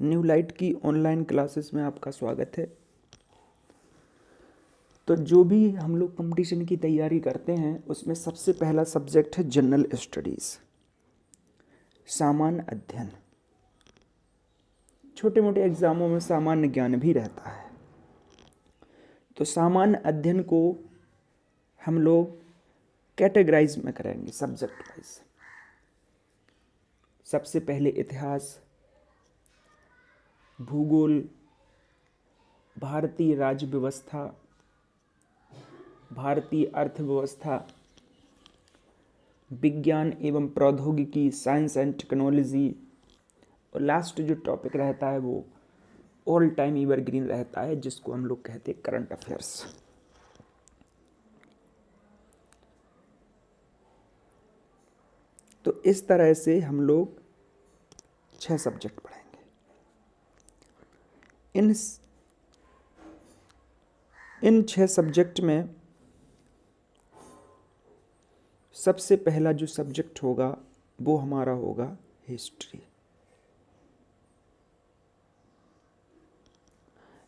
New light की online classes में आपका स्वागत है। तो जो भी हम लोग कंपटीशन की तैयारी करते हैं उसमें सबसे पहला सब्जेक्ट है जनरल स्टडीज़, सामान्य अध्ययन। छोटे मोटे एग्ज़ामों में सामान्य ज्ञान भी रहता है। तो सामान्य अध्ययन को हम लोग कैटेगराइज में करेंगे सब्जेक्ट वाइज। सबसे पहले इतिहास, भूगोल, भारतीय राज्य व्यवस्था, भारतीय अर्थव्यवस्था, विज्ञान एवं प्रौद्योगिकी, साइंस एंड टेक्नोलॉजी, और लास्ट जो टॉपिक रहता है वो ऑल टाइम एवरग्रीन रहता है, जिसको हम लोग कहते हैं करंट अफेयर्स। तो इस तरह से हम लोग 6 सब्जेक्ट पढ़ेंगे। इन 6 सब्जेक्ट में सबसे पहला जो सब्जेक्ट होगा वो हमारा होगा हिस्ट्री।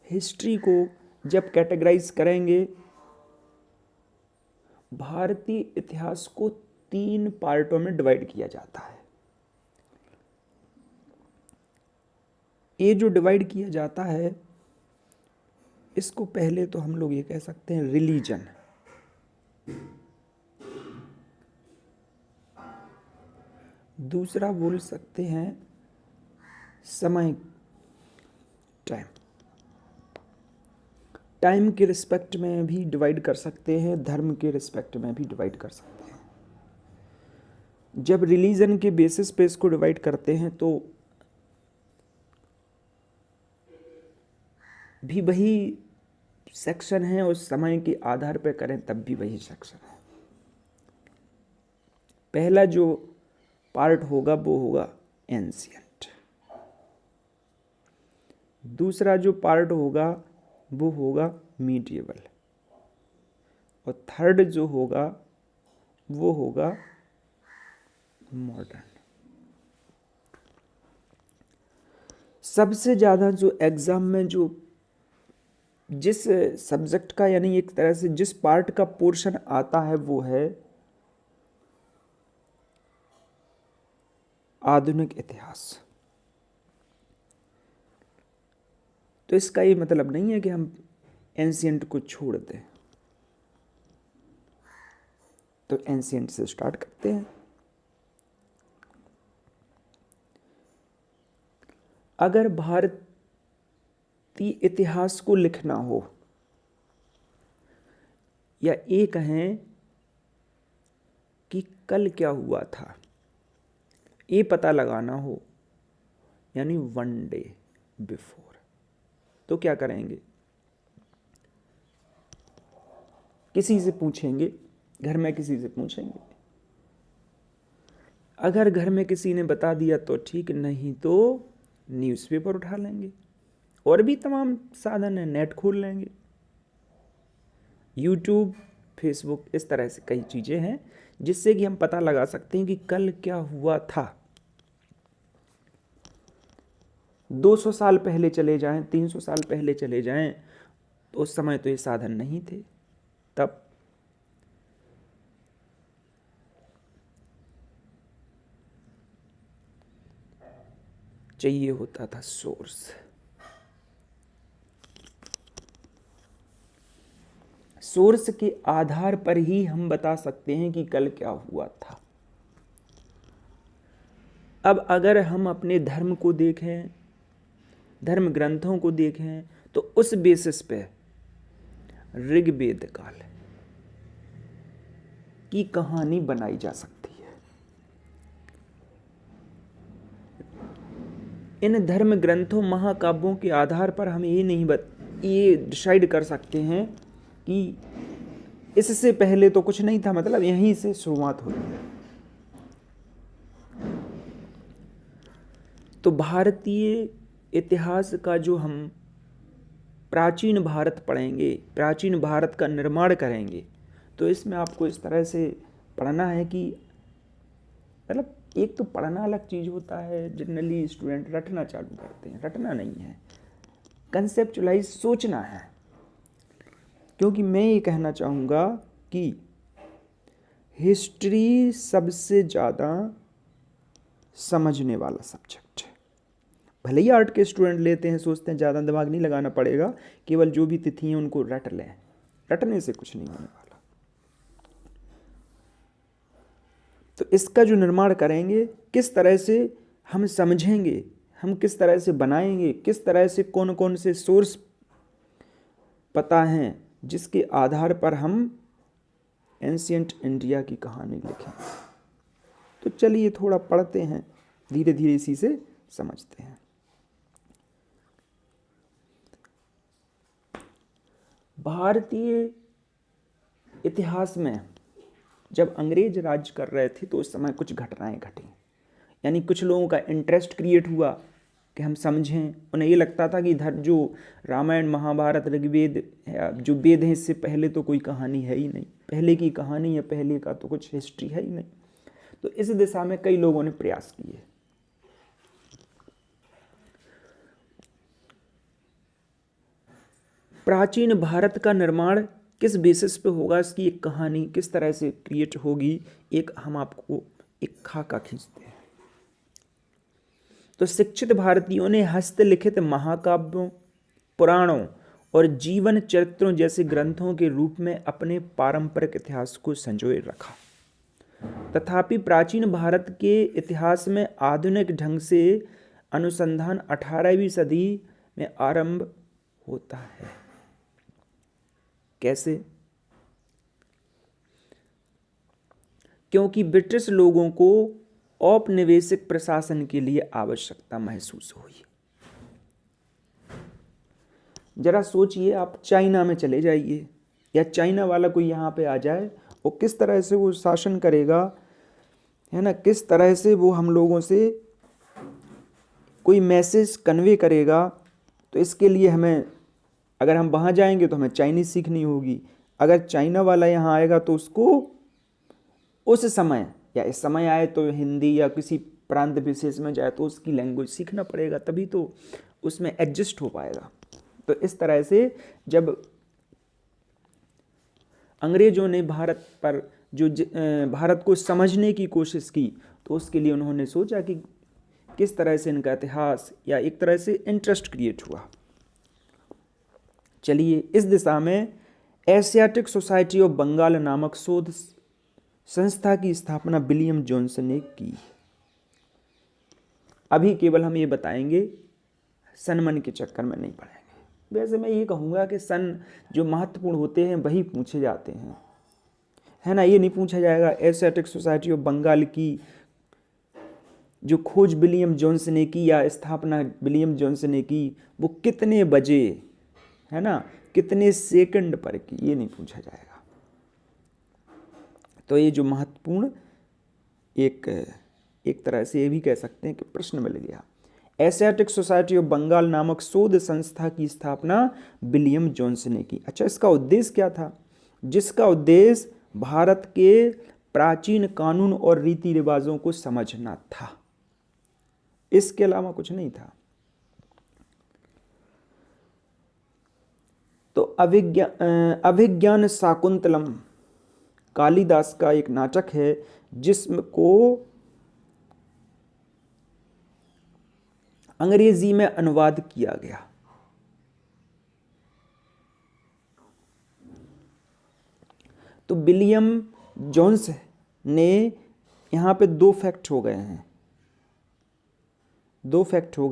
हिस्ट्री को जब कैटेगराइज करेंगे, भारतीय इतिहास को 3 पार्टों में डिवाइड किया जाता है। ये जो डिवाइड किया जाता है, इसको पहले तो हम लोग ये कह सकते हैं रिलीजन, दूसरा बोल सकते हैं समय, टाइम के रिस्पेक्ट में भी डिवाइड कर सकते हैं, धर्म के रिस्पेक्ट में भी डिवाइड कर सकते हैं। जब रिलीजन के बेसिस पे इसको डिवाइड करते हैं तो भी वही सेक्शन है, उस समय के आधार पर करें तब भी वही सेक्शन है। पहला जो पार्ट होगा वो होगा एंशिएंट, दूसरा जो पार्ट होगा वो होगा मीडिएवल, और थर्ड जो होगा वो होगा मॉडर्न। सबसे ज़्यादा जो एग्ज़ाम में जो जिस सब्जेक्ट का यानी एक तरह से जिस पार्ट का पोर्शन आता है वो है आधुनिक इतिहास। तो इसका ये मतलब नहीं है कि हम एंशिएंट को छोड़ दें। तो एंशिएंट से स्टार्ट करते हैं। अगर भारतीय इतिहास को लिखना हो या ये कहें कि कल क्या हुआ था, ये पता लगाना हो, यानी 1 डे बिफोर, तो क्या करेंगे? किसी से पूछेंगे, घर में किसी से पूछेंगे। अगर घर में किसी ने बता दिया तो ठीक, नहीं तो न्यूज़पेपर उठा लेंगे, और भी तमाम साधन है, नेट खोल लेंगे, यूट्यूब, फेसबुक, इस तरह से कई चीज़ें हैं जिससे कि हम पता लगा सकते हैं कि कल क्या हुआ था। 200 साल पहले चले जाएं, 300 साल पहले चले जाएं, तो उस समय तो ये साधन नहीं थे। तब चाहिए होता था सोर्स। सोर्स के आधार पर ही हम बता सकते हैं कि कल क्या हुआ था। अब अगर हम अपने धर्म को देखें, धर्म ग्रंथों को देखें, तो उस बेसिस पे ऋग्वेद काल की कहानी बनाई जा सकती है। इन धर्म ग्रंथों, महाकाव्यों के आधार पर हम ये डिसाइड कर सकते हैं कि इससे पहले तो कुछ नहीं था, मतलब यहीं से शुरुआत हुई है। तो भारतीय इतिहास का जो हम प्राचीन भारत पढ़ेंगे, प्राचीन भारत का निर्माण करेंगे, तो इसमें आपको इस तरह से पढ़ना है कि मतलब एक तो पढ़ना अलग चीज़ होता है, जनरली स्टूडेंट रटना चालू करते हैं, रटना नहीं है, कंसेप्चुलाइज सोचना है। क्योंकि मैं ये कहना चाहूँगा कि हिस्ट्री सबसे ज़्यादा समझने वाला सब्जेक्ट है। भले ही आर्ट के स्टूडेंट लेते हैं, सोचते हैं ज़्यादा दिमाग नहीं लगाना पड़ेगा, केवल जो भी तिथि हैं उनको रट लें, रटने से कुछ नहीं होने वाला। तो इसका जो निर्माण करेंगे, किस तरह से हम समझेंगे, हम किस तरह से बनाएंगे, किस तरह से कौन कौन से सोर्स पता हैं जिसके आधार पर हम एंशियंट इंडिया की कहानी लिखें। तो चलिए थोड़ा पढ़ते हैं, धीरे धीरे इसी से समझते हैं। भारतीय इतिहास में जब अंग्रेज राज कर रहे थे तो उस समय कुछ घटनाएं घटी, यानी कुछ लोगों का इंटरेस्ट क्रिएट हुआ कि हम समझें। उन्हें ये लगता था कि इधर जो रामायण महाभारत ऋग्वेद है, जो वेद हैं, इससे पहले तो कोई कहानी है ही नहीं, पहले की कहानी है, पहले का तो कुछ हिस्ट्री है ही नहीं। तो इस दिशा में कई लोगों ने प्रयास किए। प्राचीन भारत का निर्माण किस बेसिस पे होगा, इसकी एक कहानी किस तरह से क्रिएट होगी, एक हम आपको एक खाका खींचते हैं। तो शिक्षित भारतीयों ने हस्तलिखित महाकाव्यों, पुराणों और जीवन चरित्रों जैसे ग्रंथों के रूप में अपने पारंपरिक इतिहास को संजोए रखा। तथापि प्राचीन भारत के इतिहास में आधुनिक ढंग से अनुसंधान 18वीं सदी में आरंभ होता है। कैसे? क्योंकि ब्रिटिश लोगों को औपनिवेशिक प्रशासन के लिए आवश्यकता महसूस हुई। जरा सोचिए, आप चाइना में चले जाइए या चाइना वाला कोई यहाँ पे आ जाए, और किस तरह से वो शासन करेगा, है ना, किस तरह से वो हम लोगों से कोई मैसेज कन्वे करेगा। तो इसके लिए हमें, अगर हम वहाँ जाएंगे तो हमें चाइनीज़ सीखनी होगी, अगर चाइना वाला यहाँ आएगा तो उसको उस समय या इस समय आए तो हिंदी, या किसी प्रांत विशेष में जाए तो उसकी लैंग्वेज सीखना पड़ेगा, तभी तो उसमें एडजस्ट हो पाएगा। तो इस तरह से जब अंग्रेजों ने भारत पर जो भारत को समझने की कोशिश की, तो उसके लिए उन्होंने सोचा कि किस तरह से इनका इतिहास या एक तरह से इंटरेस्ट क्रिएट हुआ। चलिए, इस दिशा में एशियाटिक सोसाइटी ऑफ बंगाल नामक शोध संस्था की स्थापना विलियम जोन्स ने की। अभी केवल हम ये बताएंगे, सन मन के चक्कर में नहीं पड़ेंगे। वैसे मैं ये कहूँगा कि सन जो महत्वपूर्ण होते हैं वही पूछे जाते हैं, है ना। ये नहीं पूछा जाएगा एशियाटिक सोसाइटी ऑफ बंगाल की जो खोज विलियम जोन्स ने की या स्थापना विलियम जोन्स ने की, वो कितने बजे, है ना, कितने सेकंड पर की, ये नहीं पूछा जाएगा। तो ये जो महत्वपूर्ण एक तरह से ये भी कह सकते हैं कि प्रश्न मिल गया। एशियाटिक सोसाइटी ऑफ बंगाल नामक शोध संस्था की स्थापना विलियम जोन्स ने की। अच्छा, इसका उद्देश्य क्या था? जिसका उद्देश्य भारत के प्राचीन कानून और रीति रिवाजों को समझना था, इसके अलावा कुछ नहीं था। तो अभिज्ञान शाकुंतलम कालिदास का एक नाटक है जिसको अंग्रेजी में अनुवाद किया गया। तो विलियम जोन्स ने, यहाँ पे दो फैक्ट हो गए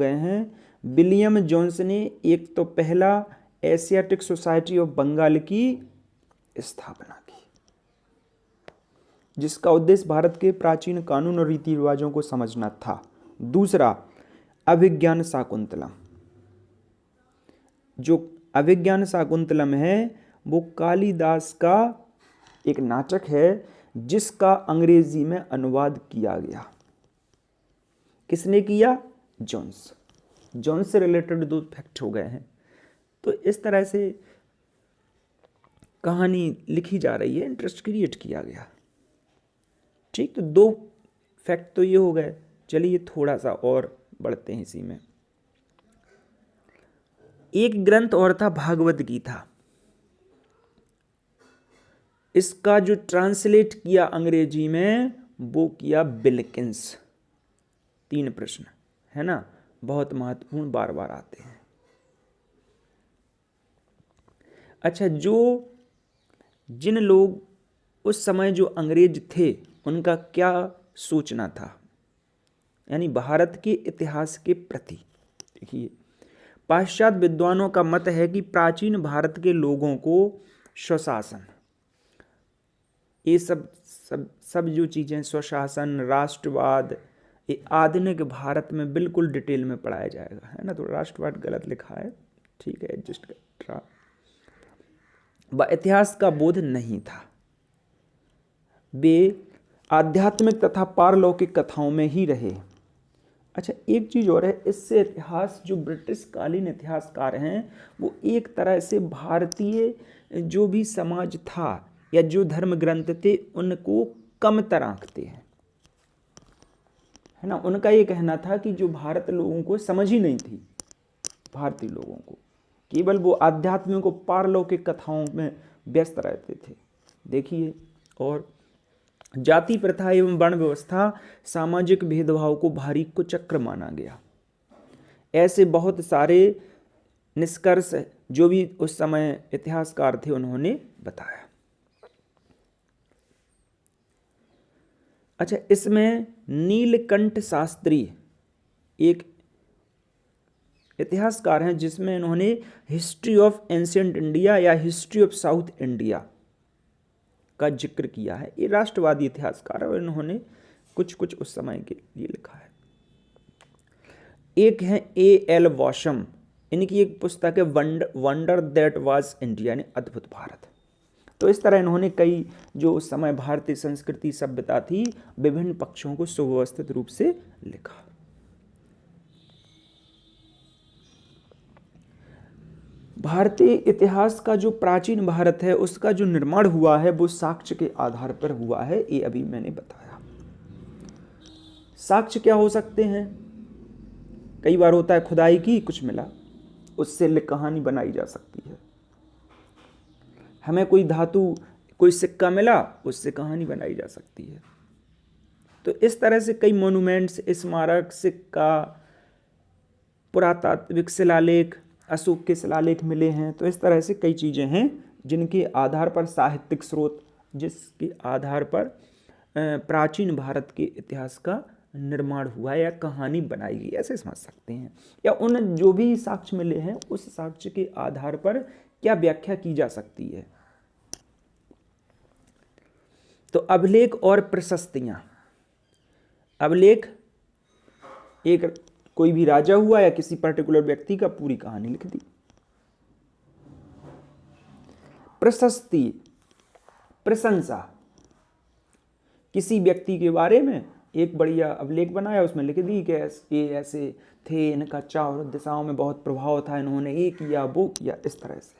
हैं। विलियम जोन्स ने एक तो पहला एशियाटिक सोसाइटी ऑफ बंगाल की स्थापना की, जिसका उद्देश्य भारत के प्राचीन कानून और रीति रिवाजों को समझना था। दूसरा, अभिज्ञान शाकुंतलम। जो अभिज्ञान शाकुंतलम है वो कालिदास का एक नाटक है जिसका अंग्रेजी में अनुवाद किया गया। किसने किया? जोन्स से रिलेटेड दो फैक्ट हो गए हैं। तो इस तरह से कहानी लिखी जा रही है, इंटरेस्ट क्रिएट किया गया। ठीक, तो दो फैक्ट तो ये हो गए। चलिए थोड़ा सा और बढ़ते हैं इसी में। एक ग्रंथ और था भागवत गीता, इसका जो ट्रांसलेट किया अंग्रेजी में वो किया विल्किंस। 3 प्रश्न है ना, बहुत महत्वपूर्ण, बार बार आते हैं। अच्छा, जिन लोग उस समय जो अंग्रेज थे उनका क्या सोचना था, यानी भारत के इतिहास के प्रति। देखिए, पाश्चात्य विद्वानों का मत है कि प्राचीन भारत के लोगों को स्वशासन, ये सब जो चीज़ें, स्वशासन, राष्ट्रवाद, ये आधुनिक भारत में बिल्कुल डिटेल में पढ़ाया जाएगा, है ना। तो राष्ट्रवाद गलत लिखा है, ठीक है, एडजस्ट कर रहा। वह इतिहास का बोध नहीं था, वे आध्यात्मिक तथा पारलौकिक कथाओं में ही रहे। अच्छा, एक चीज़ और है, इससे इतिहास, जो ब्रिटिश कालीन इतिहासकार हैं वो एक तरह से भारतीय जो भी समाज था या जो धर्म ग्रंथ थे उनको कमतर आंकते हैं, है ना। उनका ये कहना था कि जो भारत लोगों को समझ ही नहीं थी, भारतीय लोगों को, केवल वो आध्यात्मिक को पारलौकिक कथाओं में व्यस्त रहते थे। देखिए, और जाति प्रथा एवं वर्ण व्यवस्था, सामाजिक भेदभाव को भारी कुचक्र माना गया। ऐसे बहुत सारे निष्कर्ष जो भी उस समय इतिहासकार थे उन्होंने बताया। अच्छा, इसमें नीलकंठ शास्त्री एक इतिहासकार हैं जिसमें इन्होंने हिस्ट्री ऑफ एंशिएंट इंडिया या हिस्ट्री ऑफ साउथ इंडिया का जिक्र किया है। ये राष्ट्रवादी इतिहासकार है और इन्होंने कुछ कुछ उस समय के लिए लिखा है। एक है A.L. वॉशम, इनकी एक पुस्तक है वंडर दैट वाज इंडिया, यानी अद्भुत भारत। तो इस तरह इन्होंने कई जो उस समय भारतीय संस्कृति सभ्यता थी विभिन्न पक्षों को सुव्यवस्थित रूप से लिखा। भारतीय इतिहास का जो प्राचीन भारत है उसका जो निर्माण हुआ है वो साक्ष्य के आधार पर हुआ है, ये अभी मैंने बताया। साक्ष्य क्या हो सकते हैं? कई बार होता है खुदाई की, कुछ मिला, उससे कहानी बनाई जा सकती है। हमें कोई धातु, कोई सिक्का मिला, उससे कहानी बनाई जा सकती है। तो इस तरह से कई मॉन्यूमेंट्स, स्मारक, सिक्का, पुरातात्विक शिलालेख, अशोक के शिलालेख मिले हैं। तो इस तरह से कई चीज़ें हैं जिनके आधार पर साहित्यिक स्रोत, जिसके आधार पर प्राचीन भारत के इतिहास का निर्माण हुआ या कहानी बनाई गई, ऐसे समझ सकते हैं। या उन जो भी साक्ष्य मिले हैं उस साक्ष्य के आधार पर क्या व्याख्या की जा सकती है। तो अभिलेख और प्रशस्तियां। अभिलेख, एक कोई भी राजा हुआ या किसी पर्टिकुलर व्यक्ति का पूरी कहानी लिख दी। प्रशस्ति, प्रशंसा, किसी व्यक्ति के बारे में एक बढ़िया अभिलेख बनाया, उसमें लिख दी कि ये ऐसे थे, इनका चारों दिशाओं में बहुत प्रभाव था, इन्होंने ये किया वो किया, इस तरह से।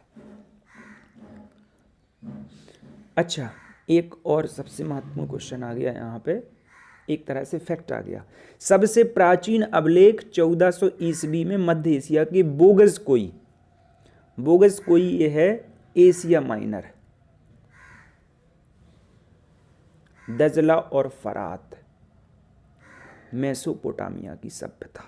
अच्छा, एक और सबसे महत्वपूर्ण क्वेश्चन आ गया यहाँ पे, एक तरह से फैक्ट आ गया। सबसे प्राचीन अभिलेख 1400 ईस्वी में मध्य एशिया के बोगस कोई ये है एशिया माइनर, दजला और फरात, मेसोपोटामिया की सभ्यता,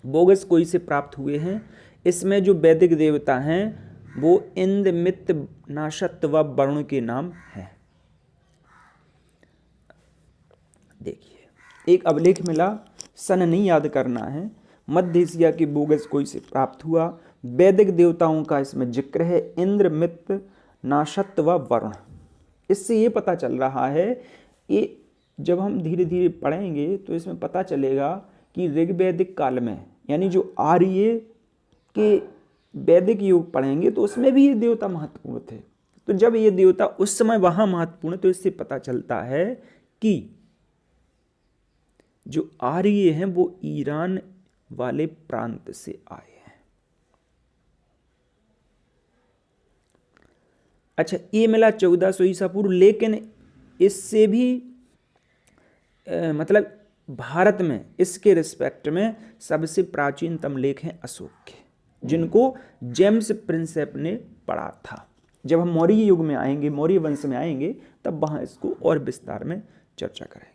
बोगस कोई से प्राप्त हुए हैं। इसमें जो वैदिक देवता हैं वो इंद्र, मित्र, नाशत व वरुण के नाम हैं। देखिए, एक अभिलेख मिला, सन नहीं याद करना है, मध्य एशिया के बोगस कोई से प्राप्त हुआ। वैदिक देवताओं का इसमें जिक्र है, इंद्र, मित्र, नाशत व वरुण। इससे ये पता चल रहा है, ये जब हम धीरे धीरे पढ़ेंगे तो इसमें पता चलेगा कि ऋग्वैदिक काल में, यानी जो आर्य के वैदिक युग पढ़ेंगे तो उसमें भी ये देवता महत्वपूर्ण थे। तो जब ये देवता उस समय वहां महत्वपूर्ण, तो इससे पता चलता है कि जो आर्य हैं वो ईरान वाले प्रांत से आए हैं। अच्छा, ये मिला 1400 ईसा पूर्व, लेकिन इससे भी मतलब भारत में इसके रिस्पेक्ट में सबसे प्राचीनतम लेख हैं अशोक के, जिनको जेम्स प्रिंसेप ने पढ़ा था। जब हम मौर्य युग में आएंगे, मौर्य वंश में आएंगे, तब वहाँ इसको और विस्तार में चर्चा करेंगे।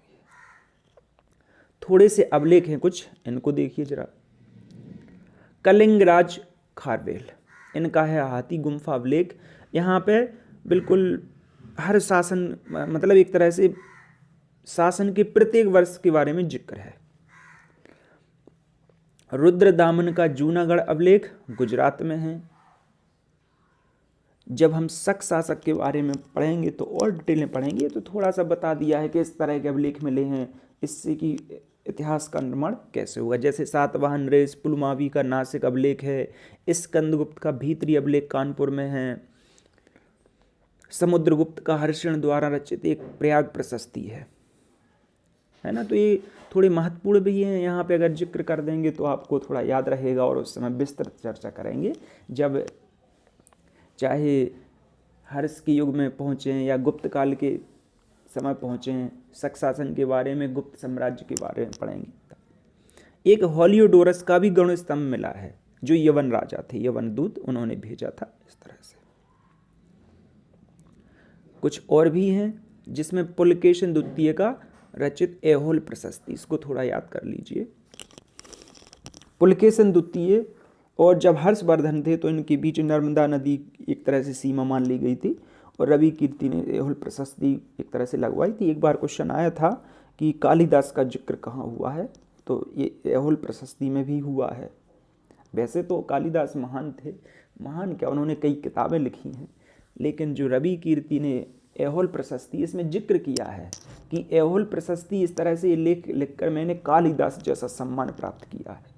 थोड़े से अवलेख हैं कुछ, इनको देखिए जरा। कलिंगराज खारवेल, इनका है हाथी गुम्फा अवलेख। यहाँ पे बिल्कुल हर शासन, मतलब एक तरह से शासन के प्रत्येक वर्ष के बारे में जिक्र है। रुद्रदामन का जूनागढ़ अवलेख गुजरात में है। जब हम शक शासक के बारे में पढ़ेंगे तो और डिटेल में पढ़ेंगे, तो थोड़ा सा बता दिया है कि इस तरह के अवलेख मिले हैं, इससे कि इतिहास का निर्माण कैसे हुआ। जैसे सातवाहन नरेश पुलमावी का नासिक अवलेख है, स्कंदगुप्त का भीतरी अवलेख कानपुर में है, समुद्रगुप्त का हर्षण द्वारा रचित एक प्रयाग प्रशस्ति है ना। तो ये थोड़े महत्वपूर्ण भी हैं, यहाँ पे अगर जिक्र कर देंगे तो आपको थोड़ा याद रहेगा, और उस समय विस्तृत चर्चा करेंगे जब चाहे हर्ष के युग में पहुँचे या गुप्त काल के समय पहुँचे, शक शासन के बारे में, गुप्त साम्राज्य के बारे में पढ़ेंगे। एक हॉलियोडोरस का भी गरुड़ स्तंभ मिला है, जो यवन राजा थे, यवन दूत, उन्होंने भेजा था। इस तरह से कुछ और भी हैं, जिसमें पुलकेशिन द्वितीय का रचित ऐहोल प्रशस्ति, इसको थोड़ा याद कर लीजिए। पुलकेशिन द्वितीय और जब हर्षवर्धन थे तो इनके बीच नर्मदा नदी एक तरह से सीमा मान ली गई थी, और रवि कीर्ति ने ऐहोल प्रशस्ति एक तरह से लगवाई थी। एक बार क्वेश्चन आया था कि कालिदास का जिक्र कहाँ हुआ है, तो ये ऐहोल प्रशस्ति में भी हुआ है। वैसे तो कालिदास महान थे, महान क्या, उन्होंने कई किताबें लिखी हैं, लेकिन जो रवि कीर्ति ने ऐहोल प्रशस्ति, इसमें जिक्र किया है कि ऐहोल प्रशस्ति इस तरह से लेख लिखकर मैंने कालिदास जैसा सम्मान प्राप्त किया है।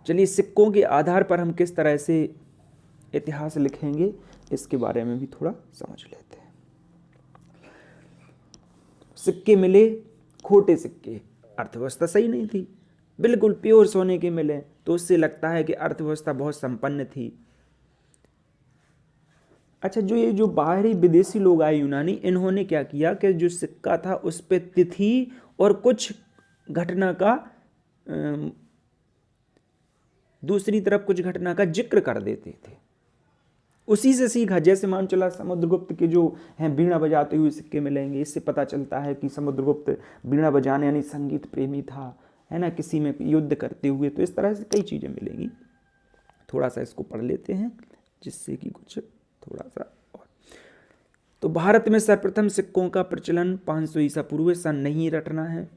चलिए, सिक्कों के आधार पर हम किस तरह से इतिहास लिखेंगे, इसके बारे में भी थोड़ा समझ लेते हैं। सिक्के मिले, खोटे सिक्के, अर्थव्यवस्था सही नहीं थी, बिल्कुल प्योर सोने के मिले, तो उससे लगता है कि अर्थव्यवस्था बहुत संपन्न थी। अच्छा, जो बाहरी विदेशी लोग आए यूनानी, इन्होंने क्या किया कि जो सिक्का था उस पर तिथि और कुछ घटना का, दूसरी तरफ कुछ घटना का जिक्र कर देते थे। उसी से सीखा। जैसे मान चला समुद्रगुप्त के जो हैं बीणा बजाते हुए सिक्के मिलेंगे, इससे पता चलता है कि समुद्रगुप्त बीणा बजाने यानी संगीत प्रेमी था, है ना, किसी में युद्ध करते हुए। तो इस तरह से कई चीज़ें मिलेंगी। थोड़ा सा इसको पढ़ लेते हैं, जिससे कि कुछ थोड़ा सा और। तो भारत में सर्वप्रथम सिक्कों का प्रचलन 500 ईसा पूर्व सन नहीं रटना है।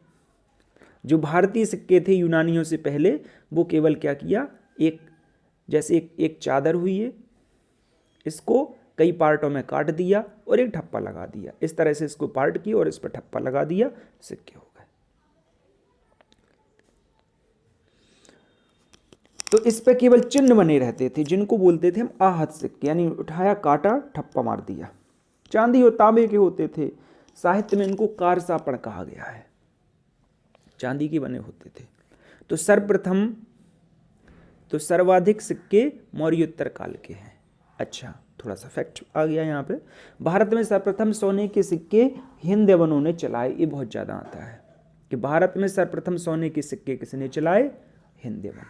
जो भारतीय सिक्के थे यूनानियों से पहले, वो केवल क्या किया, जैसे एक चादर हुई है, इसको कई पार्टों में काट दिया और एक ठप्पा लगा दिया। इस तरह से इसको पार्ट किया और इस पर ठप्पा लगा दिया, सिक्के हो गए। तो इस पर केवल चिन्ह बने रहते थे, जिनको बोलते थे हम आहत सिक्के, यानी उठाया, काटा, ठप्पा मार दिया। चांदी और तांबे के होते थे। साहित्य में इनको कारसापण कहा गया है, चांदी के बने होते थे। तो सर्वाधिक सिक्के मौर्योत्तर काल के हैं। अच्छा, थोड़ा सा फैक्ट आ गया यहाँ पे। भारत में सर्वप्रथम सोने के सिक्के हिंद यवनों ने चलाए। ये बहुत ज़्यादा आता है कि भारत में सर्वप्रथम सोने के सिक्के किसने चलाए, हिंद यवन।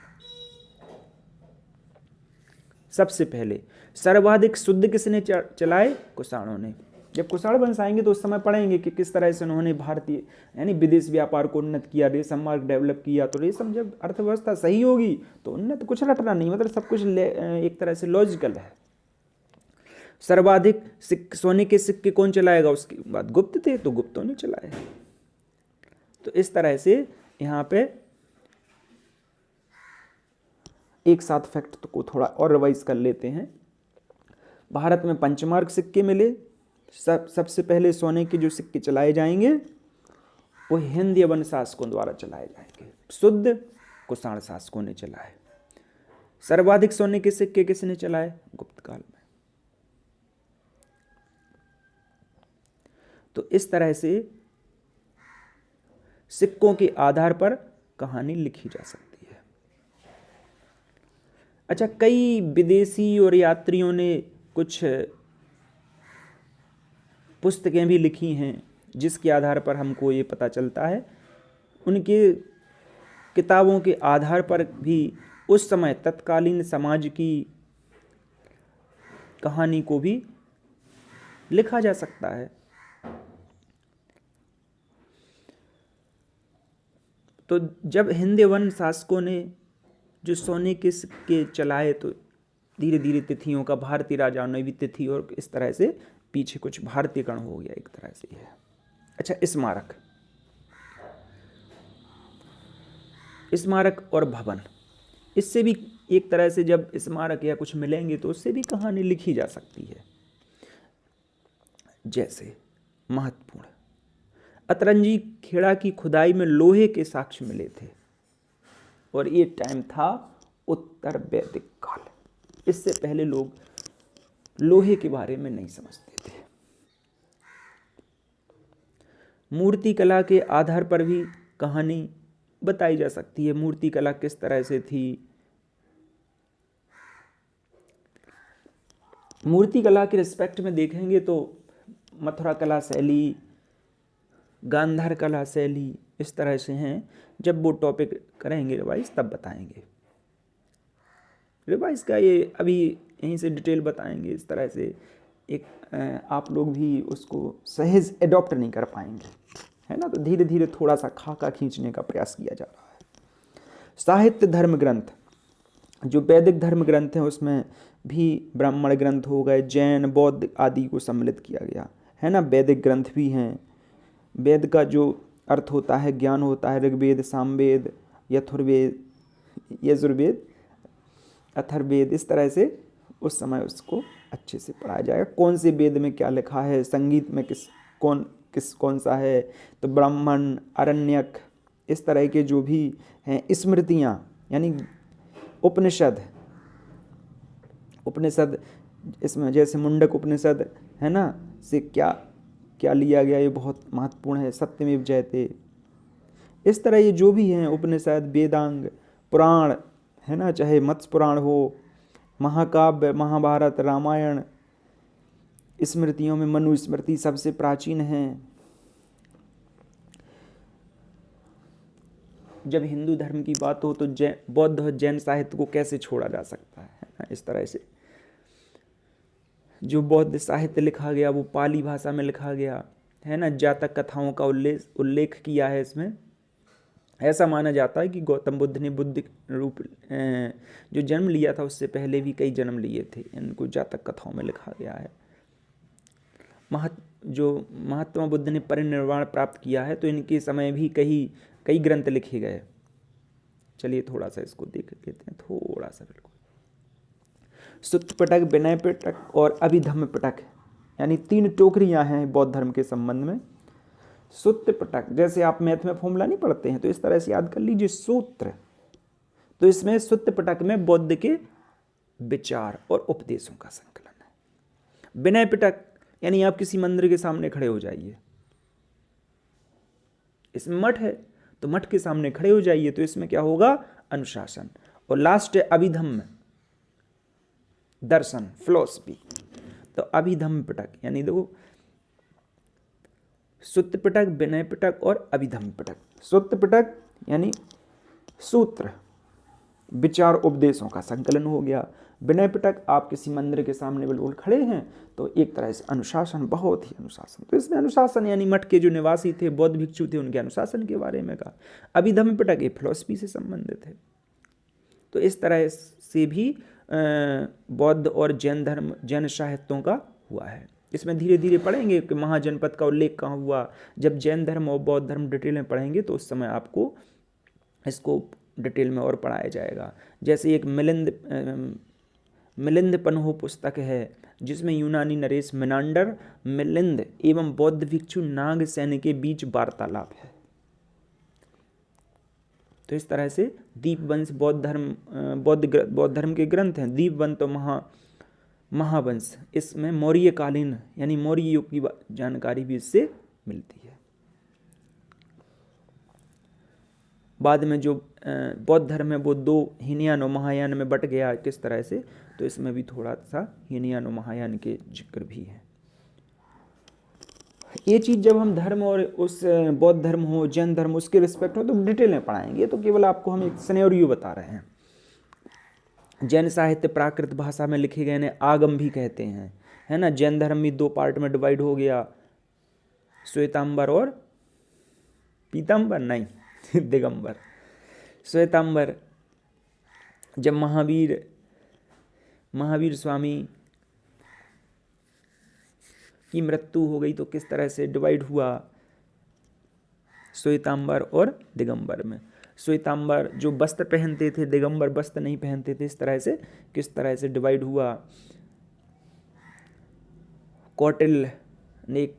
सबसे पहले सर्वाधिक शुद्ध किसने चलाए, कुषाणों ने। जब कुषाण वंश आएंगे तो उस समय पढ़ेंगे कि किस तरह से उन्होंने भारतीय यानी विदेश व्यापार को उन्नत किया, रेशम मार्ग डेवलप किया। तो रेशम जब अर्थव्यवस्था सही होगी तो उन्नत, कुछ रटना नहीं, मतलब सब कुछ एक तरह से लॉजिकल है। सर्वाधिक सोने के सिक्के कौन चलाएगा, उसके बाद गुप्त थे, तो गुप्तों ने चलाए। तो इस तरह से यहाँ पे एक साथ फैक्ट को थोड़ा और रिवाइज कर लेते हैं। भारत में पंचमार्क सिक्के मिले। सबसे पहले सोने के जो सिक्के चलाए जाएंगे वो हिंद यवन शासकों द्वारा चलाए जाएंगे, शुद्ध कुषाण शासकों ने चलाए। सर्वाधिक सोने के सिक्के किसने चलाए, गुप्त काल में। तो इस तरह से सिक्कों के आधार पर कहानी लिखी जा सकती है। अच्छा, कई विदेशी और यात्रियों ने कुछ पुस्तकें भी लिखी हैं, जिसके आधार पर हमको ये पता चलता है, उनके किताबों के आधार पर भी उस समय तत्कालीन समाज की कहानी को भी लिखा जा सकता है। तो जब हिंदवन शासकों ने जो सोने के सिक्के चलाए, तो धीरे धीरे तिथियों का, भारतीय राजाओं ने भी तिथि, और इस तरह से पीछे कुछ भारतीयकरण हो गया एक तरह से है। अच्छा, स्मारक और भवन, इससे भी एक तरह से जब स्मारक या कुछ मिलेंगे तो उससे भी कहानी लिखी जा सकती है। जैसे महत्वपूर्ण, अतरंजी खेड़ा की खुदाई में लोहे के साक्ष्य मिले थे, और ये टाइम था उत्तर वैदिक काल। इससे पहले लोग लोहे के बारे में नहीं समझते थे। मूर्ति कला के आधार पर भी कहानी बताई जा सकती है। मूर्ति कला किस तरह से थी। मूर्ति कला के रिस्पेक्ट में देखेंगे तो मथुरा कला शैली, गांधार कला शैली, इस तरह से हैं। जब वो टॉपिक करेंगे रिवाइज तब बताएंगे। रिवाइज का ये अभी यहीं से डिटेल बताएंगे। इस तरह से एक आप लोग भी उसको सहज एडॉप्ट नहीं कर पाएंगे, है ना। तो धीरे धीरे थोड़ा सा खाका खींचने का प्रयास किया जा रहा है। साहित्य धर्म ग्रंथ, जो वैदिक धर्म ग्रंथ हैं उसमें भी ब्राह्मण ग्रंथ हो गए, जैन, बौद्ध आदि को सम्मिलित किया गया है ना। वैदिक ग्रंथ भी हैं। वेद का जो अर्थ होता है ज्ञान होता है। ऋग्वेद, सामवेद, यजुर्वेद, अथर्ववेद, इस तरह से उस समय उसको अच्छे से पढ़ाया जाएगा। कौन से वेद में क्या लिखा है, संगीत में कौन सा है, तो ब्राह्मण, आरण्यक, इस तरह के जो भी हैं स्मृतियाँ, यानी उपनिषद इसमें जैसे मुंडक उपनिषद है ना, से क्या क्या लिया गया, ये बहुत महत्वपूर्ण है। सत्यमेव जयते, इस तरह ये जो भी हैं उपनिषद, वेदांग, पुराण है ना, चाहे मत्स्य पुराण हो, महाकाव्य, महाभारत, रामायण, स्मृतियों में मनु स्मृति सबसे प्राचीन है। जब हिंदू धर्म की बात हो तो बौद्ध और जैन साहित्य को कैसे छोड़ा जा सकता है ना। इस तरह से जो बौद्ध साहित्य लिखा गया वो पाली भाषा में लिखा गया है ना। जातक कथाओं का उल्लेख किया है इसमें। ऐसा माना जाता है कि गौतम बुद्ध ने बुद्ध रूप जो जन्म लिया था उससे पहले भी कई जन्म लिए थे। इनको जातक कथाओं में लिखा गया है। जो महात्मा बुद्ध ने परिनिर्वाण प्राप्त किया है तो इनके समय भी कई ग्रंथ लिखे गए। चलिए थोड़ा सा इसको देख लेते हैं, थोड़ा सा बिल्कुल। सुत्त पिटक, विनय पिटक और अभिधम्म पिटक, यानी 3 टोकरियां हैं बौद्ध धर्म के संबंध में। सुत्त पिटक, जैसे आप मैथ में फॉर्मूला नहीं पढ़ते हैं तो इस तरह से याद कर लीजिए सूत्र। तो इसमें सुत्त पिटक में बौद्ध के विचार और उपदेशों का संकलन है। विनय पिटक यानी आप किसी मंदिर के सामने खड़े हो जाइए, इसमें मठ है तो मठ के सामने खड़े हो जाइए, तो इसमें क्या होगा, अनुशासन। और लास्ट है अभिधम्म, दर्शन, फिलॉसफी। तो अभिधम्म पिटक यानी देखो, सुत्त पिटक, विनय पिटक और अभिधम्म पिटक। सुत्त पिटक यानी सूत्र, विचार, उपदेशों का संकलन हो गया। विनय पिटक आप किसी मंदिर के सामने बिल्कुल खड़े हैं तो एक तरह से अनुशासन, बहुत ही अनुशासन। तो इसमें अनुशासन यानी मठ के जो निवासी थे, बौद्ध भिक्षु थे, उनके अनुशासन के बारे में कहा। अभिधम्म पिटक ये फिलॉसफी से संबंधित है। तो इस तरह से भी बौद्ध और जैन साहित्यों का हुआ है। इसमें धीरे धीरे पढ़ेंगे कि महाजनपद का उल्लेख कहाँ हुआ। जब जैन धर्म और बौद्ध धर्म डिटेल में पढ़ेंगे तो उस समय आपको इसको डिटेल में और पढ़ाया जाएगा। जैसे एक मिलिंद पन्हो पुस्तक है जिसमें यूनानी नरेश मिनांडर, मिलिंद एवं बौद्ध भिक्षु नागसेन के बीच वार्तालाप है। तो इस तरह से दीपवंश बौद्ध धर्म के ग्रंथ हैं। दीपवंश तो महावंश, इसमें मौर्यकालीन यानी मौर्य युग की जानकारी भी इससे मिलती है। बाद में जो बौद्ध धर्म है वो 2 हीनयान और महायान में बट गया किस तरह से, तो इसमें भी थोड़ा सा हीनयान और महायान के जिक्र भी है। ये चीज़ जब हम धर्म और उस बौद्ध धर्म हो, जैन धर्म, उसके रिस्पेक्ट हो तो डिटेल में पढ़ाएंगे। तो केवल आपको हम एक सिनेरियो बता रहे हैं। जैन साहित्य प्राकृत भाषा में लिखे गए ने आगम भी कहते हैं, है ना। जैन धर्म भी 2 पार्ट में डिवाइड हो गया, श्वेतांबर और पीतांबर नहीं दिगंबर। श्वेतांबर, जब महावीर स्वामी की मृत्यु हो गई तो किस तरह से डिवाइड हुआ श्वेतांबर और दिगंबर में। श्वेतांबर जो वस्त्र पहनते थे, दिगंबर वस्त्र नहीं पहनते थे, इस तरह से किस तरह से डिवाइड हुआ। कौटिल्य ने एक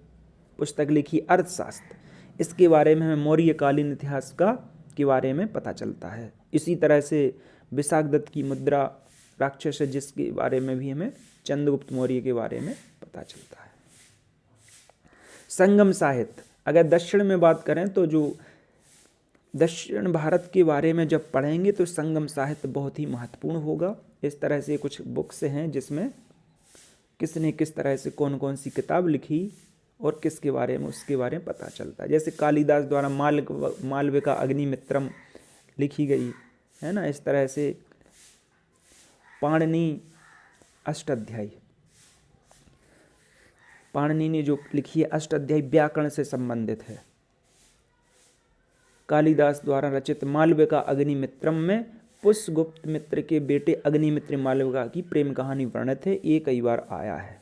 पुस्तक लिखी अर्थशास्त्र, इसके बारे में हमें मौर्यकालीन इतिहास के बारे में पता चलता है। इसी तरह से विशाखदत्त की मुद्रा राक्षस है, जिसके बारे में भी हमें चंद्रगुप्त मौर्य के बारे में पता चलता है। संगम साहित्य, अगर दक्षिण में बात करें तो जो दक्षिण भारत के बारे में जब पढ़ेंगे तो संगम साहित्य बहुत ही महत्वपूर्ण होगा। इस तरह से कुछ बुक्स हैं जिसमें किसने किस तरह से कौन कौन सी किताब लिखी और किसके बारे में, उसके बारे में पता चलता है। जैसे कालिदास द्वारा मालविका अग्निमित्रम लिखी गई है ना। इस तरह से पाणिनि अष्टाध्यायी, पाणिनि ने जो लिखी है अष्टाध्यायी व्याकरण से संबंधित है। कालिदास द्वारा रचित मालविका अग्निमित्रम में पुष्यगुप्त मित्र के बेटे अग्निमित्र मालविका की प्रेम कहानी वर्णित है। ये कई बार आया है,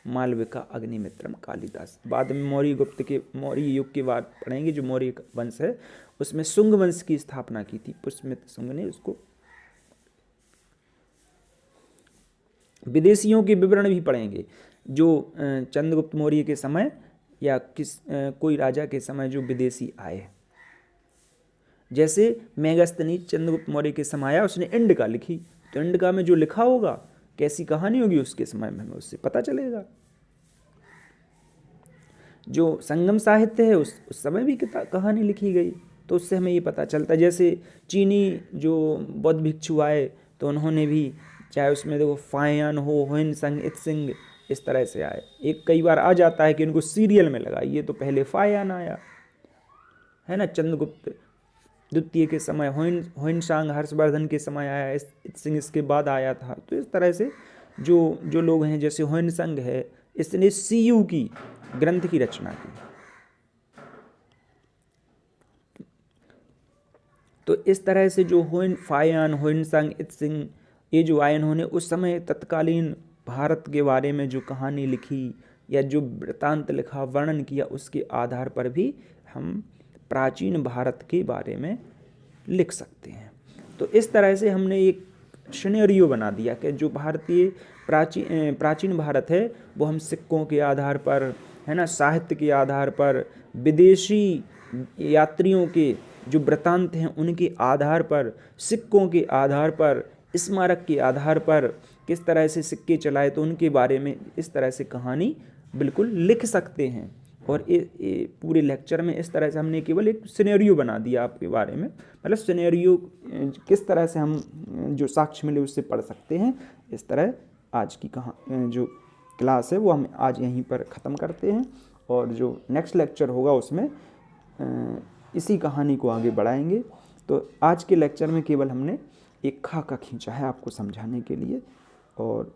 मालविका अग्निमित्रम कालिदास। बाद में मौर्य युग के बाद पढ़ेंगे, जो मौर्य वंश है उसमें शुंग वंश की स्थापना की थी पुष्यमित्र शुंग ने उसको। विदेशियों के विवरण भी पढ़ेंगे, जो चंद्रगुप्त मौर्य के समय या कोई राजा के समय जो विदेशी आए। जैसे मेगास्थनीज चंद्रगुप्त मौर्य के समय आया, उसने इंडिका लिखी, तो इंडिका में जो लिखा होगा कैसी कहानी होगी उसके समय में हमें उससे पता चलेगा। जो संगम साहित्य है उस समय भी कहानी लिखी गई, तो उससे हमें ये पता चलता है। जैसे चीनी जो बौद्ध भिक्षु आए तो उन्होंने भी, चाहे उसमें देखो फायान हो, हुइनसंग, इत्सिंग, इस तरह से आए। एक कई बार आ जाता है कि उनको सीरियल में लगाइए, तो पहले फायान आया है ना, चंद्रगुप्त द्वितीय के समय, हुइनसांग हर्षवर्धन के समय आया, इत्सिंग इसके बाद आया था। तो इस तरह से जो लोग हैं, जैसे हुइनसंग है, इसने सीयू की ग्रंथ की रचना की। तो इस तरह से जो फायान, हुइनसंग, इत्सिंग, ये जो आए, इन्होंने उस समय तत्कालीन भारत के बारे में जो कहानी लिखी या जो वृत्तांत लिखा, वर्णन किया, उसके आधार पर भी हम प्राचीन भारत के बारे में लिख सकते हैं। तो इस तरह से हमने एक सिनेरियो बना दिया कि जो भारतीय प्राचीन भारत है वो हम सिक्कों के आधार पर, है ना, साहित्य के आधार पर, विदेशी यात्रियों के जो वृत्तांत हैं उनके आधार पर, सिक्कों के आधार पर, स्मारक के आधार पर किस तरह से सिक्के चलाए तो उनके बारे में इस तरह से कहानी बिल्कुल लिख सकते हैं। और ये पूरे लेक्चर में इस तरह से हमने केवल एक सिनेरियो बना दिया आपके बारे में, मतलब सिनेरियो किस तरह से हम जो साक्ष्य मिले उससे पढ़ सकते हैं। इस तरह आज की जो क्लास है वो हम आज यहीं पर ख़त्म करते हैं, और जो नेक्स्ट लेक्चर होगा उसमें इसी कहानी को आगे बढ़ाएंगे। तो आज के लेक्चर में केवल हमने एक खाका खींचा है आपको समझाने के लिए, और